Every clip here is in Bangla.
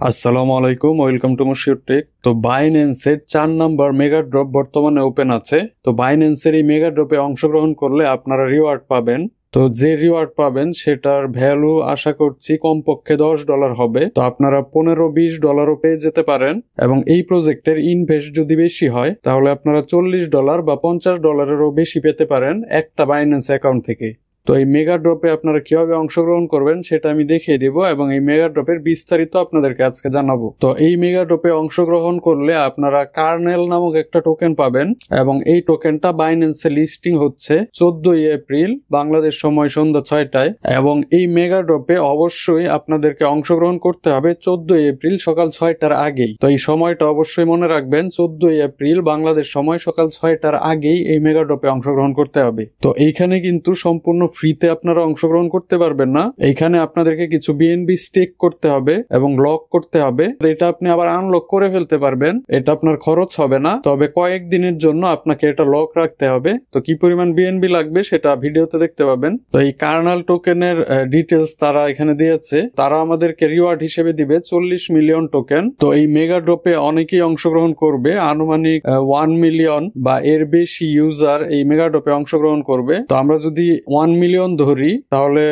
আসসালামু আলাইকুম, ওয়েলকাম টু মুশিউর টেক। তো বাইন্যান্সের 4 নাম্বার মেগা ড্রপ বর্তমানে ওপেন আছে। তো বাইন্যান্সের এই মেগা ড্রপে অংশগ্রহণ করলে আপনারা রিওয়ার্ড পাবেন। তো যে রিওয়ার্ড পাবেন সেটার ভ্যালু আশা করছি কমপক্ষে $10 হবে। তো আপনারা $15-20 পেয়ে যেতে পারেন। এবং এই প্রজেক্টের ইনভেস্ট যদি বেশি হয় তাহলে আপনারা $40 বা $50-এরও বেশি পেতে পারেন একটা বাইন্যান্স অ্যাকাউন্ট থেকে। তো এই মেগা ড্রপে আপনারা কিভাবে অংশগ্রহণ করবেন সেটা আমি দেখিয়ে দিব এবং এই মেগা ড্রপের বিস্তারিত আপনাদেরকে আজকে জানাবো। তো এই মেগা ড্রপে অংশগ্রহণ করলে আপনারা কার্নেল নামক একটা টোকেন পাবেন এবং এই টোকেনটা বাইন্যান্সে লিস্টিং হচ্ছে 14 এপ্রিল বাংলাদেশ সময় সন্ধ্যা 6টায়। এবং এই মেগা ড্রপে অবশ্যই আপনাদেরকে অংশগ্রহণ করতে হবে 14 এপ্রিল সকাল 6টার আগেই। তো এই সময়টা অবশ্যই মনে রাখবেন, 14 এপ্রিল বাংলাদেশ সময় সকাল 6টার আগেই এই মেগা ড্রপে অংশগ্রহণ করতে হবে। তো এইখানে কিন্তু সম্পূর্ণ ফ্রিতে আপনারা অংশগ্রহণ করতে পারবেন না। এইখানে আপনাদেরকে কিছু বিএনবি স্টেক করতে হবে এবং লক করতে হবে। এটা আপনি আবার আনলক করে ফেলতে পারবেন, এটা আপনার খরচ হবে না, তবে কয়েকদিনের জন্য আপনাকে এটা লক রাখতে হবে। তো কি পরিমাণ বিএনবি লাগবে সেটা ভিডিওতে দেখতে পাবেন। তো এই কার্নাল টোকেনের ডিটেলস তারা এখানে দিয়েছে। তারা আমাদেরকে রিওয়ার্ড হিসেবে দিবে 40 মিলিয়ন টোকেন। তো এই মেগা ড্রপে অনেকেই অংশগ্রহণ করবে, আনুমানিক 1 মিলিয়ন বা এর বেশি ইউজার এই মেগা ড্রপে অংশগ্রহণ করবে। তো আমরা যদি 1 মিলিয়ন ধরি তাহলে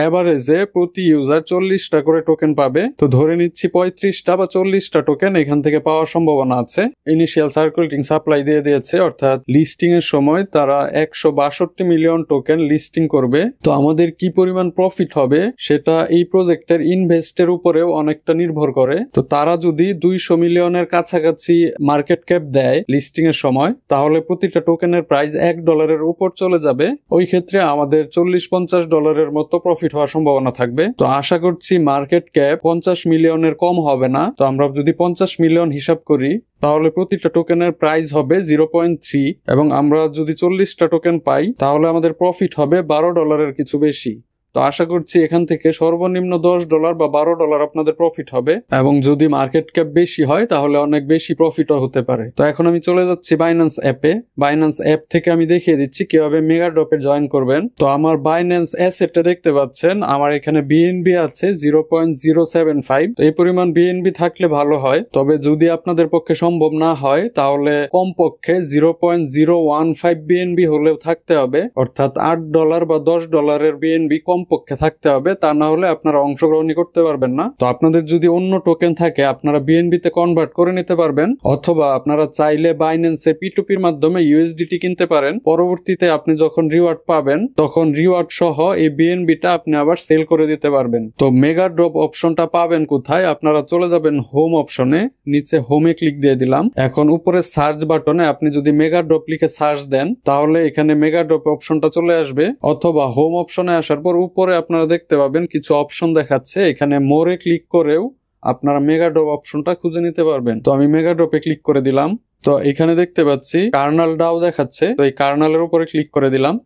এভারেজে প্রতি ইউজার 40টা করে টোকেন পাবে। তো ধরে নিচ্ছি 35টা বা 40টা টোকেন এখান থেকে পাওয়ার সম্ভাবনা আছে। ইনিশিয়াল সার্কুলেটিং সাপ্লাই দিয়ে দিয়েছে, অর্থাৎ লিস্টিং এর সময় তারা 162 মিলিয়ন টোকেন লিস্টিং করবে। তো আমাদের কি পরিমাণ প্রফিট হবে সেটা এই প্রজেক্টের ইনভেস্টের উপরেও অনেকটা নির্ভর করে। তো তারা যদি 200 মিলিয়নের কাছাকাছি মার্কেট ক্যাপ দেয় লিস্টিং এর সময়, তাহলে প্রতিটা টোকেনের প্রাইস $1 উপর চলে যাবে। ওই ক্ষেত্রে আমাদের $40-50 মতো প্রফিট হওয়ার সম্ভাবনা থাকবে। তো আশা করছি মার্কেট ক্যাপ 50 মিলিয়নের কম হবে না। তো আমরা যদি 50 মিলিয়ন হিসাব করি তাহলে প্রতিটা টোকেনের প্রাইস হবে 0.3 এবং আমরা যদি 40টা টোকেন পাই তাহলে আমাদের প্রফিট হবে $12 কিছু বেশি। তো আশা করছি এখান থেকে সর্বনিম্ন $10 বা $12 আপনাদের প্রফিট হবে এবং যদি মার্কেট ক্যাপ বেশি হয় তাহলে অনেক বেশি প্রফিটও হতে পারে। তো এখন আমি চলে যাচ্ছি বাইন্যান্স অ্যাপে। বাইন্যান্স অ্যাপ থেকে আমি দেখিয়ে দিচ্ছি কিভাবে মেগা ড্রপে জয়েন করবেন। তো আমার বাইন্যান্স অ্যাসেটটা দেখতে পাচ্ছেন, আমার এখানে বিএনবি আছে 0.075। তো এই পরিমাণ বিএনবি থাকলে ভালো হয়, তবে যদি আপনাদের পক্ষে সম্ভব না হয় তাহলে কমপক্ষে 0.015 বিএনবি হলেও থাকতে হবে, অর্থাৎ $8 বা $10 বিএনবি পক্ষে থাকতে হবে। তা না হলে আপনারা অংশগ্রহণই করতে পারবেন না। তো আপনাদের যদি অন্য টোকেন থাকে আপনারা বিএনবি তে কনভার্ট করে নিতে পারবেন, অথবা আপনারা চাইলে বাইন্যান্সে P2P-র মাধ্যমে ইউএসডিটি কিনতে পারেন। পরবর্তীতে আপনি যখন রিওয়ার্ড পাবেন তখন রিওয়ার্ড সহ এই বিএনবিটা আপনি আবার সেল করে দিতে পারবেন। তো মেগা ড্রপ অপশনটা পাবেন কোথায়? আপনারা চলে যাবেন হোম অপশনে, নিচে হোমে ক্লিক দিয়ে দিলাম। এখন উপরে সার্চ বাটনে আপনি যদি মেগা ড্রপ লিখে সার্চ দেন তাহলে এখানে মেগা ড্রপ অপশনটা চলে আসবে, অথবা হোম অপশনে আসার পর উপরে আপনারা দেখতে পাবেন কিছু অপশন দেখাচ্ছে, এখানে মোরে ক্লিক করেও আপনারা মেগা ড্রপ অপশনটা খুঁজে নিতে পারবেন। তো আমি মেগা ড্রপে ক্লিক করে দিলাম। তো এখানে দেখতে পাচ্ছি কার্নাল ডাও দেখাচ্ছে, তো এই কার্নালের উপরে ক্লিক করে দিলাম।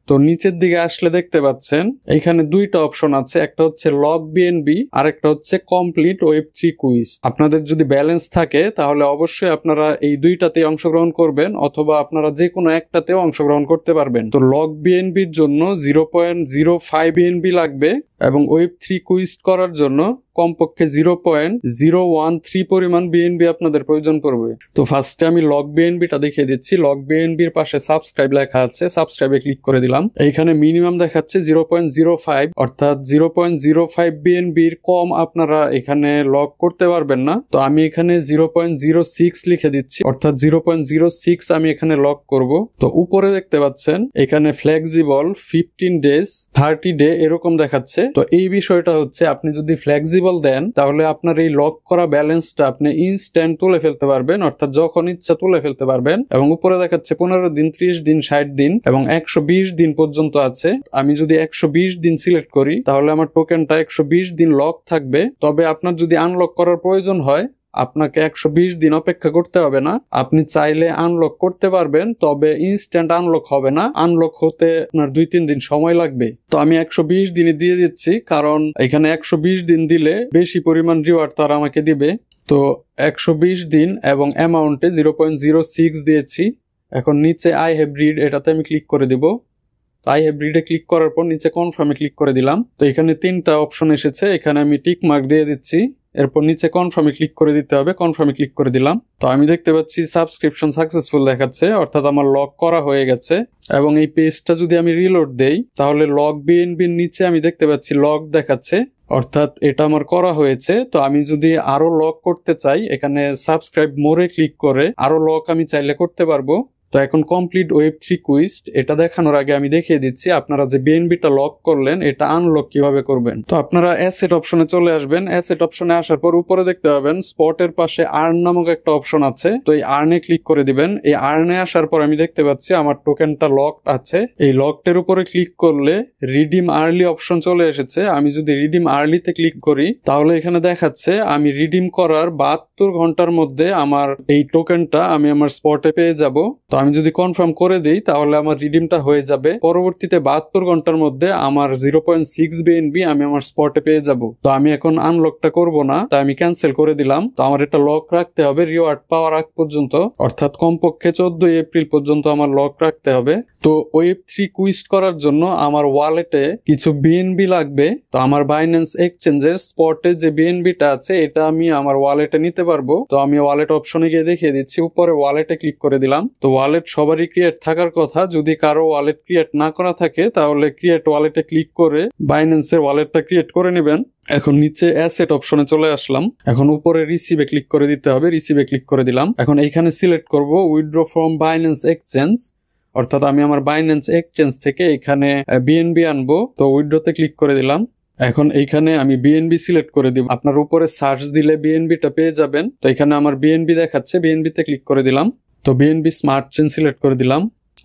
তো নিচের দিকে আসলে দেখতে পাচ্ছেন এখানে দুইটা অপশন আছে, একটা হচ্ছে লক বিএনবি আর একটা হচ্ছে কমপ্লিট ওয়েব3 কুইজ। আপনাদের যদি ব্যালেন্স থাকে তাহলে অবশ্যই আপনারা এই দুইটাতে অংশগ্রহণ করবেন, অথবা আপনারা যে কোনো একটাতেও অংশগ্রহণ করতে পারবেন। তো লক বিএনবির জন্য 0.05 বিএনবি লাগবে এবং ওয়েব3 কুইজ করার জন্য কমপক্ষে 0.013 পরিমাণ বিএনবি আপনাদের প্রয়োজন পড়বে। তো ফার্স্টে আমি লক বিএনবিটা দেখিয়ে দিচ্ছি। লক বিএনবির পাশে সাবস্ক্রাইব লেখা আছে, সাবস্ক্রাইবে ক্লিক করে দিলাম। এইখানে মিনিমাম দেখাচ্ছে 0.05, অর্থাৎ 0.05 বিএনবির কম আপনারা এখানে লক করতে পারবেন না। তো আমি এখানে 0.06 লিখে দিচ্ছি, অর্থাৎ 0.06 আমি এখানে লক করব। তো উপরে দেখতে পাচ্ছেন এখানে ফ্লেক্সিবল 15 ডেজ 30 ডে এরকম দেখাচ্ছে। তো এই বিষয়টা হচ্ছে আপনি যদি ফ্লেক্সিবল দেন তাহলে আপনার এই লক করা ব্যালেন্সটা আপনি ইনস্ট্যান্ট তুলে ফেলতে পারবেন, অর্থাৎ যখন ইচ্ছা তুলে ফেলতে পারবেন। এবং উপরে দেখাচ্ছে 15 দিন, 30 দিন, 60 দিন এবং 120 দিন পর্যন্ত আছে। আমি যদি 120 দিন সিলেক্ট করি তাহলে আমার টোকেনটা 120 দিন লক থাকবে। তবে আপনার যদি আনলক করার প্রয়োজন হয় আপনাকে 120 দিন অপেক্ষা করতে হবে না, আপনি চাইলে আনলক করতে পারবেন, তবে ইনস্ট্যান্ট আনলক হবে না, আনলক হতে আপনার 2-3 দিন সময় লাগবে। তো আমি 120 দিনে দিয়ে দিচ্ছি, কারণ এখানে 120 দিন দিলে বেশি পরিমাণ রিওয়ার্ড তারা আমাকে দিবে। তো 120 দিন এবং অ্যামাউন্টে 0.06 দিয়েছি। এখন নিচে আই হ্যাভ রিড এটাতে আমি ক্লিক করে দিব। আই হ্যাভ রিডে ক্লিক করার পর নিচে কনফার্মে ক্লিক করে দিলাম। তো এখানে 3টা অপশন এসেছে, এখানে আমি টিক মার্ক দিয়ে দিচ্ছি এরপর নিচে কনফার্মে ক্লিক করে দিতে হবে, কনফার্মে ক্লিক করে দিলাম। তো আমি দেখতে পাচ্ছি সাবস্ক্রিপশন সাকসেসফুল দেখাচ্ছে, অর্থাৎ আমার লক করা হয়ে গেছে। এবং এই পেজটা যদি আমি রিলোড দেই তাহলে লক বিএনবির নিচে আমি দেখতে পাচ্ছি লক দেখাচ্ছে, অর্থাৎ এটা আমার করা হয়েছে। তো আমি যদি আরো লক করতে চাই এখানে সাবস্ক্রাইব মোরে ক্লিক করে আরো লক আমি চাইলে করতে পারবো। তো এখন কমপ্লিট Web3 কুইজ এটা দেখানোর আগে আমি দেখিয়ে দিচ্ছি আপনারা যে বিএনবিটা লক করলেন এটা আনলক কিভাবে করবেন। তো আপনারা অ্যাসেট অপশনে চলে আসবেন। অ্যাসেট অপশনে আসার পর উপরে দেখতে পাবেন স্পটের পাশে আর্ন নামক একটা অপশন আছে। তো এই আর্নে ক্লিক করে দিবেন। এই আর্নে আসার পর আমি দেখতে পাচ্ছি আমার টোকেনটা লকড আছে। এই লকটের উপরে ক্লিক করলে রিডিম আর্লি অপশন চলে এসেছে। আমি যদি রিডিম আর্লিতে ক্লিক করি তাহলে এখানে দেখাচ্ছে আমি রিডিম করার 72 ঘন্টার মধ্যে আমার এই টোকেনটা আমি আমার স্পটে পেয়ে যাব। তো আমি যদি কনফার্ম করে দিই তাহলে আমার রিডিমটা হয়ে যাবে। পরবর্তীতে 72 ঘন্টার মধ্যে আমার 0.6 বিএনবি আমি আমার স্পটে পেয়ে যাব। তো আমি এখন আনলকটা করব না, তাই আমি ক্যান্সেল করে দিলাম। তো আমার এটা লক রাখতে হবে রিওয়ার্ড পাওয়ার আগ পর্যন্ত, অর্থাৎ কমপক্ষে 14 এপ্রিল পর্যন্ত আমার লক রাখতে হবে। তো Web3 কুইজ করার জন্য আমার ওয়ালেটে কিছু বিএনবি লাগবে। তো আমার বাইন্যান্স এক্সচেঞ্জের স্পটে যে বিএনবিটা আছে এটা আমি আমার ওয়ালেটে নিতে পারবো। তো আমি ওয়ালেট অপশনে গিয়ে দেখিয়ে দিচ্ছি, উপরে ওয়ালেটে ক্লিক করে দিলাম। তো ওয়ালেট সবারই ক্রিয়েট থাকার কথা, যদি কারো ওয়ালেট ক্রিয়েট না করা থাকে তাহলে ক্রিয়েট ওয়ালেটে ক্লিক করে বাইন্যান্সের ওয়ালেটটা ক্রিয়েট করে নেবেন। এখন নিচে অ্যাসেট অপশনে চলে আসলাম। এখন উপরে রিসিভে ক্লিক করে দিতে হবে, রিসিভে ক্লিক করে দিলাম। এখন এইখানে সিলেক্ট করব উইথড্র ফ্রম বাইন্যান্স এক্সচেঞ্জ, অর্থাৎ আমি আমার বাইন্যান্স এক্সচেঞ্জ থেকে এখানে বিএনবি আনবো। তো উইথড্রতে ক্লিক করে দিলাম। এখন এইখানে আমি বিএনবি সিলেক্ট করে দিব। আপনার উপরে সার্চ দিলে বিএনবিটা পেয়ে যাবেন। তো এখানে আমার বিএনবি দেখাচ্ছে, বিএনবিতে ক্লিক করে দিলাম। তো বিএনবি স্মার্ট চেইন সিলেক্ট করে দিলাম,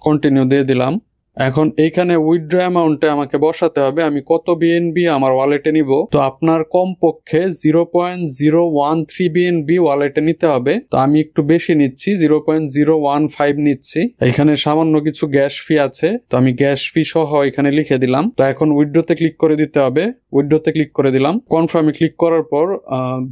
কন্টিনিউ দিয়ে দিলাম। এখন এইখানে উইথড্র অ্যামাউন্টে আমাকে বসাতে হবে আমি কত বিএনবি আমার ওয়ালেটে নিব। তো আপনার কমপক্ষে 0.013 বিএনবি ওয়ালেটে নিতে হবে। তো আমি একটু বেশি নিচ্ছি, 0.015 নিচ্ছি। এখানে সামান্য কিছু গ্যাস ফি আছে, তো আমি গ্যাস ফি সহ এখানে লিখে দিলাম। তো এখন উইথড্রতে ক্লিক করে দিতে হবে, উইথড্রতে ক্লিক করে দিলাম। কনফার্মে ক্লিক করার পর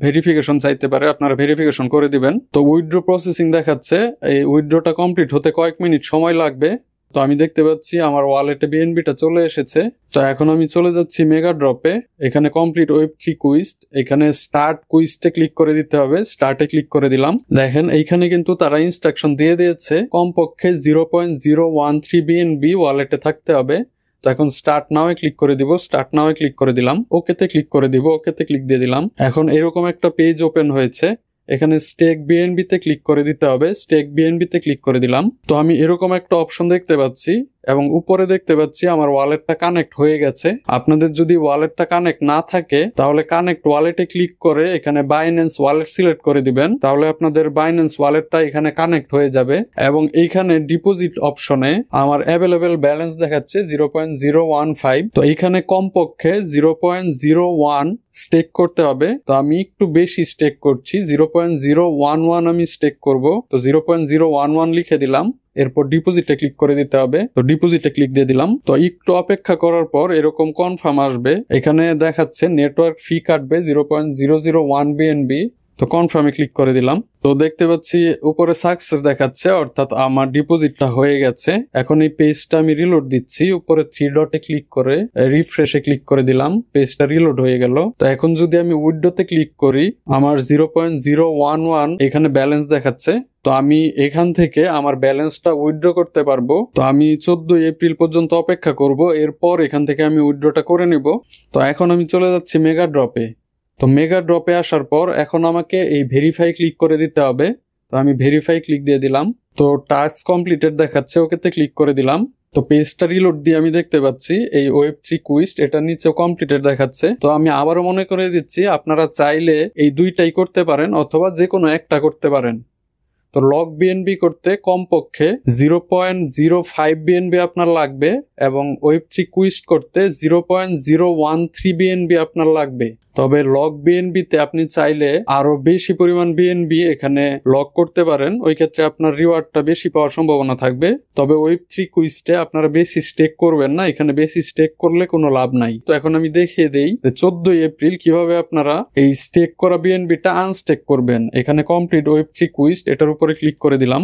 ভেরিফিকেশন চাইতে পারে, আপনারা ভেরিফিকেশন করে দিবেন। তো উইথড্র প্রসেসিং দেখাচ্ছে, এই উইথড্রটা কমপ্লিট হতে কয়েক মিনিট সময় লাগবে। তো আমি দেখতে পাচ্ছি আমার ওয়ালেটে বিএনবিটা চলে এসেছে। তো এখন আমি চলে যাচ্ছি মেগা ড্রপে। এখানে কমপ্লিট Web3 কুইজ, এখানে স্টার্ট কুইজতে ক্লিক করে দিতে হবে। স্টার্টে ক্লিক করে দিলাম। দেখেন এইখানে কিন্তু তারা ইনস্ট্রাকশন দিয়ে দিয়েছে কমপক্ষে 0.013 বিএনবি ওয়ালেটে থাকতে হবে। তো এখন স্টার্ট নাও ক্লিক করে দিব, স্টার্ট নাও ক্লিক করে দিলাম, ওকেতে ক্লিক করে দিব, ওকেতে ক্লিক দিয়ে দিলাম। এখন এরকম একটা পেজ ওপেন হয়েছে। এখানে স্টেক বিএনবি তে ক্লিক করে দিতে হবে, স্টেক বিএনবি তে ক্লিক করে দিলাম। তো আমি এরকম একটা অপশন দেখতে পাচ্ছি এবং উপরে দেখতে পাচ্ছি আমার ওয়ালেটটা কানেক্ট হয়ে গেছে। আপনাদের যদি ওয়ালেটটা কানেক্ট না থাকে তাহলে কানেক্ট ওয়ালেটে ক্লিক করে এখানে বাইন্যান্স ওয়ালেট সিলেক্ট করে দিবেন, তাহলে আপনাদের বাইন্যান্স ওয়ালেটটা এখানে কানেক্ট হয়ে যাবে। এবং এইখানে ডিপোজিট অপশনে আমার অ্যাভেলেবেল ব্যালেন্স দেখাচ্ছে 0.015। তো এইখানে কমপক্ষে 0.01 স্টেক করতে হবে। তো আমি একটু বেশি স্টেক করছি, 0.011 আমি স্টেক করব। তো 0.011 লিখে দিলাম। এরপর ডিপোজিটে ক্লিক করে দিতে হবে। তো ডিপোজিটে ক্লিক দিয়ে দিলাম। তো একটু অপেক্ষা করার পর এরকম কনফার্ম আসবে। এখানে দেখাচ্ছে নেটওয়ার্ক ফি কাটবে 0.001 বিএনবি। তো কনফার্মে ক্লিক করে দিলাম। তো দেখতে পাচ্ছি উপরে সাকসেস দেখাচ্ছে, অর্থাৎ আমার ডিপোজিটটা হয়ে গেছে। এখন এই পেজটা আমি রিলোড দিচ্ছি। উপরে 3 ডটে ক্লিক করে রিফ্রেশে ক্লিক করে দিলাম, পেজটা রিলোড হয়ে গেল। তো এখন যদি আমি উইথড্রতে ক্লিক করি আমার 0.011 এখানে ব্যালেন্স দেখাচ্ছে। তো আমি এখান থেকে আমার ব্যালেন্সটা উইথড্র করতে পারবো। তো আমি 14 এপ্রিল পর্যন্ত অপেক্ষা করব, এরপর এখান থেকে আমি উইথড্রটা করে নিব। তো এখন আমি চলে যাচ্ছি মেগা ড্রপে। তো মেগা ড্রপে আসার পর এখন আমাকে এই ভেরিফাই ক্লিক করে দিতে হবে। তো আমি ভেরিফাই ক্লিক দিয়ে দিলাম। তো টাস্ক কমপ্লিটেড দেখাচ্ছে, ওকেতে ক্লিক করে দিলাম। তো পেজটা রিলোড দিয়ে আমি দেখতে পাচ্ছি এই Web3 কুইজ এটার নিচেও কমপ্লিটেড দেখাচ্ছে। তো আমি আবারও মনে করে দিচ্ছি আপনারা চাইলে এই দুইটাই করতে পারেন অথবা যে কোনো একটা করতে পারেন। তো লক বিএনবি করতে কমপক্ষে 0.05 বিএনবি আপনার লাগবে এবং Web3 কুইজ করতে 0.013 বিএনবি আপনার লাগবে। তবে লক বিএনবি তে আপনি চাইলে আরো বেশি পরিমাণ বিএনবি এখানে লক করতে পারেন, ওই ক্ষেত্রে আপনার রিওয়ার্ডটা বেশি পাওয়ার সম্ভাবনা থাকবে। তবে Web3 কুইজতে আপনারা বেশি স্টেক করবেন না, এখানে বেশি স্টেক করলে কোনো লাভ নাই। তো এখন আমি দেখিয়ে দেই 14 এপ্রিল কিভাবে আপনারা এই স্টেক করা বিএনবিটা আনস্টেক করবেন। এখানে কমপ্লিট Web3 কুইজ এটার উপরে ক্লিক করে দিলাম।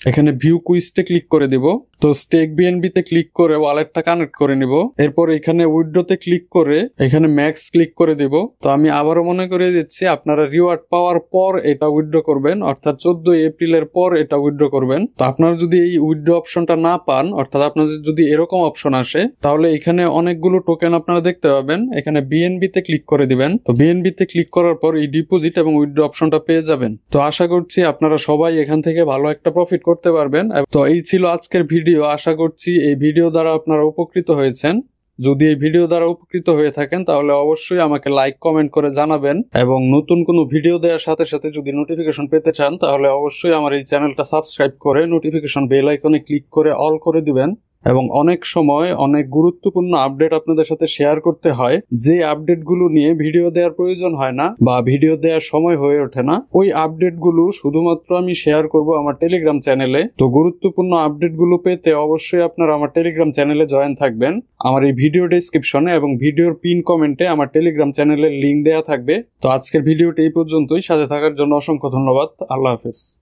এখানে ভিউ কুইজতে ক্লিক করে দিব। তো স্টেক বিএনবি তে ক্লিক করে ওয়ালেটটা কানেক্ট করে নিব। এরপর এখানে উইথড্রতে ক্লিক করে এখানে ম্যাক্স ক্লিক করে দিব। তো আমি আবারও মনে করিয়ে দিচ্ছি, আপনারা রিওয়ার্ড পাওয়ার পর এটা উইথড্র করবেন, অর্থাৎ 14 এপ্রিলের পর এটা উইথড্র করবেন। তো আপনারা যদি এই উইথড্র অপশনটা না পান, অর্থাৎ আপনাদের যদি এরকম অপশন আসে, তাহলে এখানে অনেকগুলো টোকেন আপনারা দেখতে পাবেন। এখানে বিএনবি তে ক্লিক করে দিবেন। তো বিএনবি তে ক্লিক করার পর এই ডিপোজিট এবং উইথড্র অপশনটা পেয়ে যাবেন। তো আশা করছি আপনারা সবাই এখান থেকে ভালো একটা প্রফিট করতে পারবেন। তো এই ছিল আজকের ভিডিও। আশা করছি এই ভিডিও দ্বারা আপনারা উপকৃত হয়েছেন। যদি এই ভিডিও দ্বারা উপকৃত হয়ে থাকেন তাহলে অবশ্যই আমাকে লাইক কমেন্ট করে জানাবেন, এবং নতুন কোনো ভিডিও দেওয়ার সাথে সাথে যদি নোটিফিকেশন পেতে চান তাহলে অবশ্যই আমার এই চ্যানেলটা সাবস্ক্রাইব করে নোটিফিকেশন বেল আইকনে ক্লিক করে অল করে দিবেন। এবং অনেক সময় অনেক গুরুত্বপূর্ণ আপডেট আপনাদের সাথে শেয়ার করতে হয়, যে আপডেটগুলো নিয়ে ভিডিও দেওয়ার প্রয়োজন হয় না বা ভিডিও দেওয়ার সময় হয়ে ওঠে না, ওই আপডেটগুলো শুধুমাত্র আমি শেয়ার করব আমার টেলিগ্রাম চ্যানেলে। তো গুরুত্বপূর্ণ আপডেটগুলো পেতে অবশ্যই আপনারা আমার টেলিগ্রাম চ্যানেলে জয়েন থাকবেন। আমার এই ভিডিও ডেসক্রিপশনে এবং ভিডিওর পিন কমেন্টে আমার টেলিগ্রাম চ্যানেলের লিঙ্ক দেওয়া থাকবে। তো আজকের ভিডিওটি এই পর্যন্তই। সাথে থাকার জন্য অসংখ্য ধন্যবাদ। আল্লাহ হাফেজ।